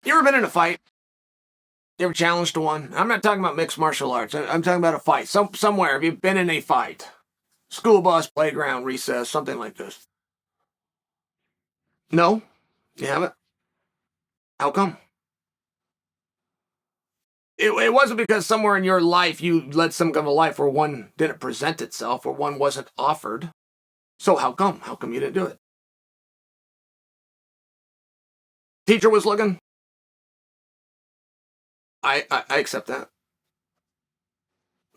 You ever been in a fight? You ever challenged to one? I'm not talking about mixed martial arts. I'm talking about a fight. Somewhere, have you been in a fight? School bus, playground, recess, something like this. No? You haven't? How come? It wasn't because somewhere in your life you led some kind of a life where one didn't present itself or one wasn't offered. So how come? How come you didn't do it? Teacher was looking? I accept that.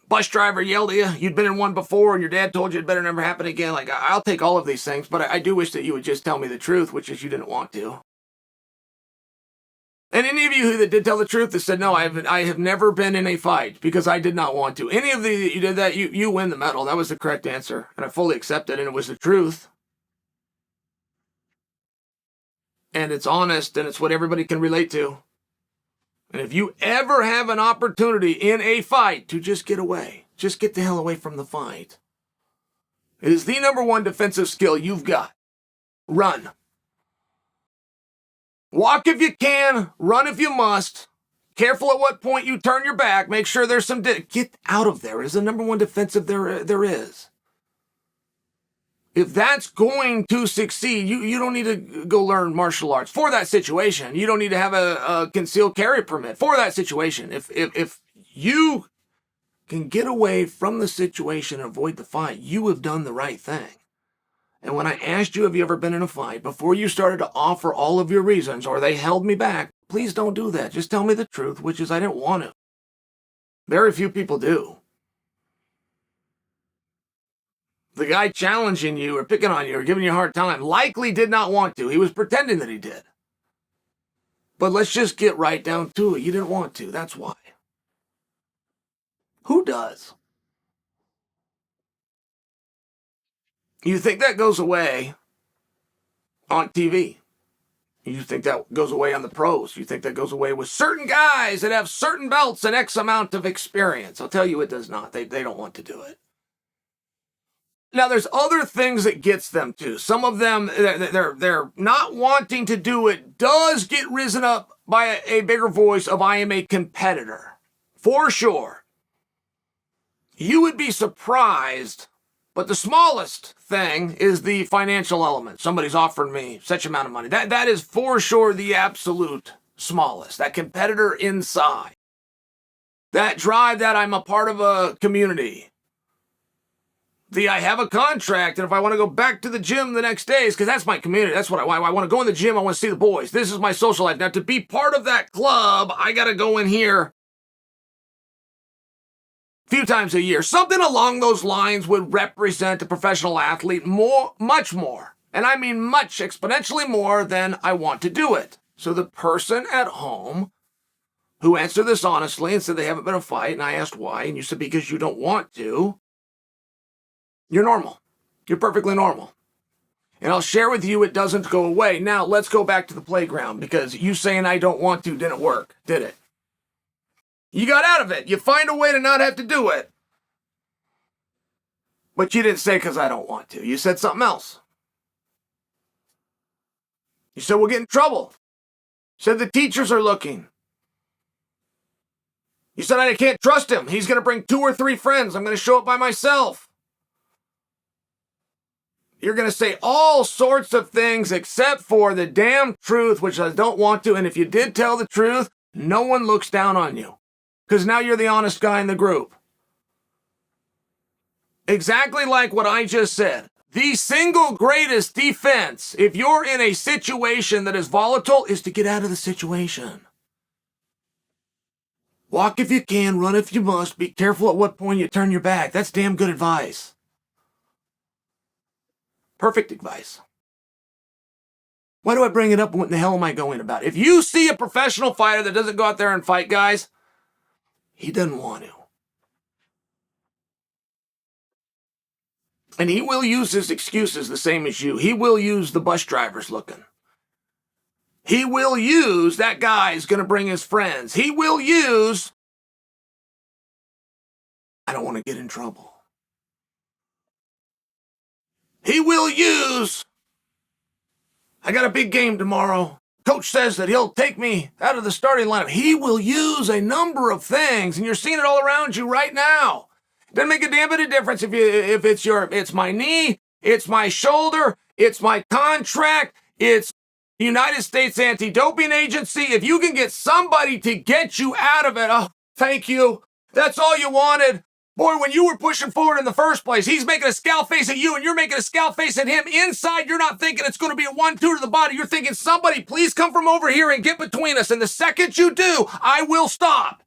Bus driver yelled at you. You'd been in one before and your dad told you it better never happen again. Like, I'll take all of these things, but I do wish that you would just tell me the truth, which is you didn't want to. And any of you that did tell the truth that said, no, I have never been in a fight because I did not want to. Any of you that did that, you win the medal. That was the correct answer. And I fully accept it, and it was the truth. And it's honest, and it's what everybody can relate to. And if you ever have an opportunity in a fight to just get away, just get the hell away from the fight. It is the number one defensive skill you've got. Run. Walk if you can, run if you must. Careful at what point you turn your back. Make sure there's some... Get out of there. It is the number one defensive there is. If that's going to succeed, you don't need to go learn martial arts for that situation. You don't need to have a concealed carry permit for that situation. If you can get away from the situation and avoid the fight, you have done the right thing. And when I asked you, have you ever been in a fight, before you started to offer all of your reasons, or they held me back, please don't do that. Just tell me the truth, which is I didn't want to. Very few people do. The guy challenging you or picking on you or giving you a hard time likely did not want to. He was pretending that he did. But let's just get right down to it. You didn't want to. That's why. Who does? You think that goes away on TV? You think that goes away on the pros? You think that goes away with certain guys that have certain belts and X amount of experience? I'll tell you it does not. They don't want to do it. Now, there's other things that gets them to. Some of them, they're not wanting to do it does get risen up by a bigger voice of I am a competitor. For sure. You would be surprised, but the smallest thing is the financial element. Somebody's offering me such amount of money. That is for sure the absolute smallest. That competitor inside. That drive that I'm a part of a community. I have a contract, and if I want to go back to the gym the next day, because that's my community. That's what I want to go in the gym. I want to see the boys. This is my social life. Now, to be part of that club, I got to go in here a few times a year. Something along those lines would represent a professional athlete much more. And I mean much, exponentially more than I want to do it. So the person at home who answered this honestly and said they haven't been in a fight, and I asked why, and you said because you don't want to, you're normal. You're perfectly normal. And I'll share with you it doesn't go away. Now, let's go back to the playground, because you saying I don't want to didn't work, did it? You got out of it. You find a way to not have to do it. But you didn't say because I don't want to. You said something else. You said we'll get in trouble. You said the teachers are looking. You said I can't trust him. He's going to bring 2 or 3 friends. I'm going to show up by myself. You're going to say all sorts of things except for the damn truth, which I don't want to. And if you did tell the truth, no one looks down on you. Because now you're the honest guy in the group. Exactly like what I just said. The single greatest defense, if you're in a situation that is volatile, is to get out of the situation. Walk if you can, run if you must. Be careful at what point you turn your back. That's damn good advice. Perfect advice. Why do I bring it up? What in the hell am I going about? If you see a professional fighter that doesn't go out there and fight, guys, he doesn't want to. And he will use his excuses the same as you. He will use the bus drivers looking. He will use that guy's going to bring his friends. He will use, I don't want to get in trouble. He will use, I got a big game tomorrow. coach says that he'll take me out of the starting lineup. He will use a number of things, and you're seeing it all around you right now. It doesn't make a damn bit of difference if it's my knee, it's my shoulder, it's my contract, it's the United States Anti-Doping Agency. If you can get somebody to get you out of it, oh, thank you. That's all you wanted. Boy, when you were pushing forward in the first place, he's making a scowl face at you and you're making a scowl face at him. Inside, you're not thinking it's going to be a 1-2 to the body. You're thinking, somebody please come from over here and get between us. And the second you do, I will stop.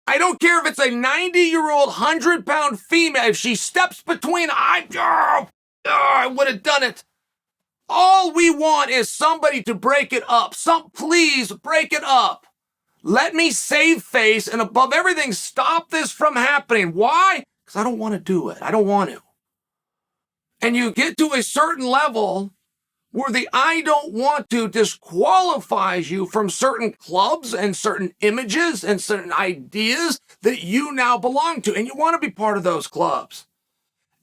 I don't care if it's a 90-year-old, 100-pound female. If she steps between, I would have done it. All we want is somebody to break it up. Please break it up. Let me save face, and above everything, stop this from happening. Why? Because I don't want to do it. I don't want to. And you get to a certain level where the I don't want to disqualifies you from certain clubs and certain images and certain ideas that you now belong to. And you want to be part of those clubs.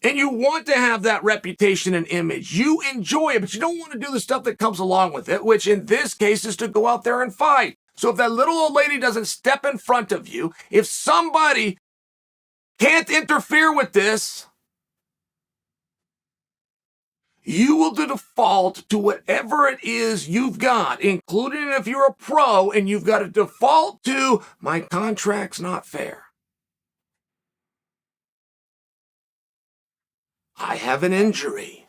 And you want to have that reputation and image. You enjoy it, but you don't want to do the stuff that comes along with it, which in this case is to go out there and fight. So if that little old lady doesn't step in front of you, if somebody can't interfere with this, you will default to whatever it is you've got, including if you're a pro and you've got to default to, my contract's not fair. I have an injury.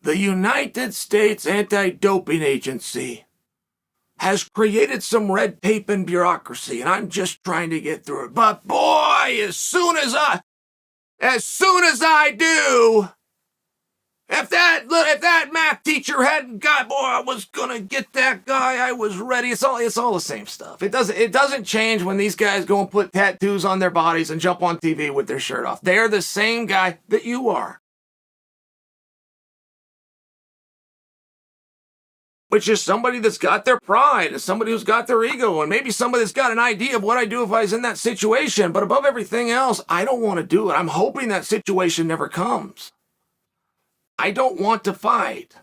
The United States Anti-Doping Agency has created some red tape and bureaucracy, and I'm just trying to get through it. But boy, as soon as I do, if that math teacher hadn't got, boy, I was gonna get that guy. I was ready. It's all the same stuff. It doesn't change when these guys go and put tattoos on their bodies and jump on TV with their shirt off. They're the same guy that you are. Which is somebody that's got their pride, and somebody who's got their ego, and maybe somebody that's got an idea of what I'd do if I was in that situation. But above everything else, I don't want to do it. I'm hoping that situation never comes. I don't want to fight.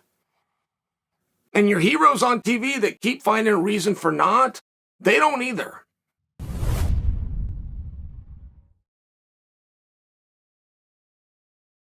And your heroes on TV that keep finding a reason for not, they don't either.